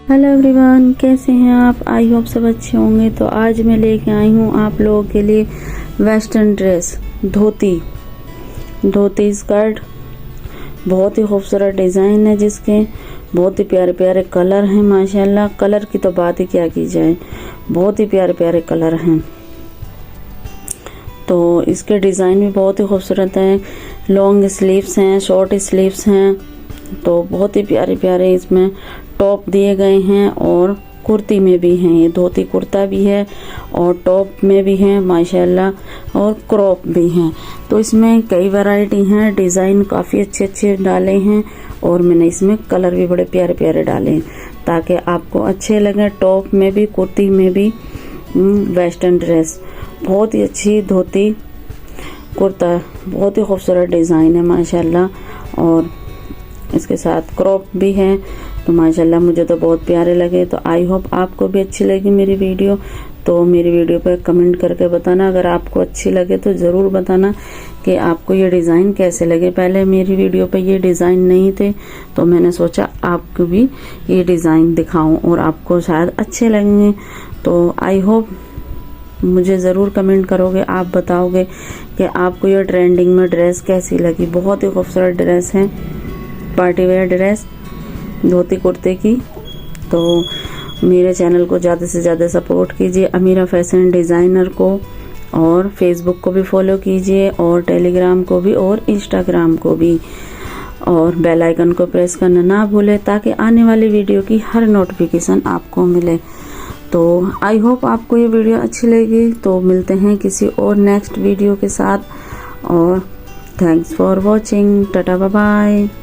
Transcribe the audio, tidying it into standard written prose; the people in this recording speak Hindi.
हेलो एवरीवन, कैसे हैं आप? आई होप सब अच्छे होंगे। तो आज मैं लेके आई हूँ आप लोगों के लिए वेस्टर्न ड्रेस, धोती स्कर्ट। बहुत ही खूबसूरत डिज़ाइन है जिसके, बहुत ही प्यारे प्यारे कलर हैं माशाल्लाह। कलर की तो बात ही क्या की जाए, बहुत ही प्यारे प्यारे कलर हैं। तो इसके डिज़ाइन भी बहुत ही खूबसूरत है। लॉन्ग स्लीव्स हैं, शॉर्ट स्लीव्स हैं, तो बहुत ही प्यारे प्यारे इसमें टॉप दिए गए हैं और कुर्ती में भी हैं। ये धोती कुर्ता भी है और टॉप में भी है माशाल्लाह, और क्रॉप भी हैं। तो इसमें कई वैरायटी हैं, डिज़ाइन काफ़ी अच्छे अच्छे डाले हैं और मैंने इसमें कलर भी बड़े प्यारे प्यारे डाले हैं ताकि आपको अच्छे लगे। टॉप में भी, कुर्ती में भी वेस्टर्न ड्रेस, बहुत ही अच्छी धोती कुर्ता, बहुत ही खूबसूरत डिज़ाइन है माशाल्लाह। और इसके साथ क्रॉप भी है, तो माशाल्लाह मुझे तो बहुत प्यारे लगे। तो आई होप आपको भी अच्छी लगी मेरी वीडियो। तो मेरी वीडियो पर कमेंट करके बताना, अगर आपको अच्छी लगे तो ज़रूर बताना कि आपको ये डिज़ाइन कैसे लगे। पहले मेरी वीडियो पे ये डिज़ाइन नहीं थे, तो मैंने सोचा आपको भी ये डिज़ाइन दिखाऊं और आपको शायद अच्छे लगेंगे। तो आई होप मुझे ज़रूर कमेंट करोगे, आप बताओगे कि आपको ये ट्रेंडिंग में ड्रेस कैसी लगी। बहुत ही खूबसूरत ड्रेस है, पार्टी वेयर ड्रेस धोती कुर्ते की। तो मेरे चैनल को ज़्यादा से ज़्यादा सपोर्ट कीजिए, अमीरा फैशन डिज़ाइनर को, और फेसबुक को भी फॉलो कीजिए, और टेलीग्राम को भी, और इंस्टाग्राम को भी, और बेल आइकन को प्रेस करना ना भूलें ताकि आने वाली वीडियो की हर नोटिफिकेशन आपको मिले। तो आई होप आपको ये वीडियो अच्छी लगी। तो मिलते हैं किसी और नेक्स्ट वीडियो के साथ, और thanks for watching. Tata bye bye.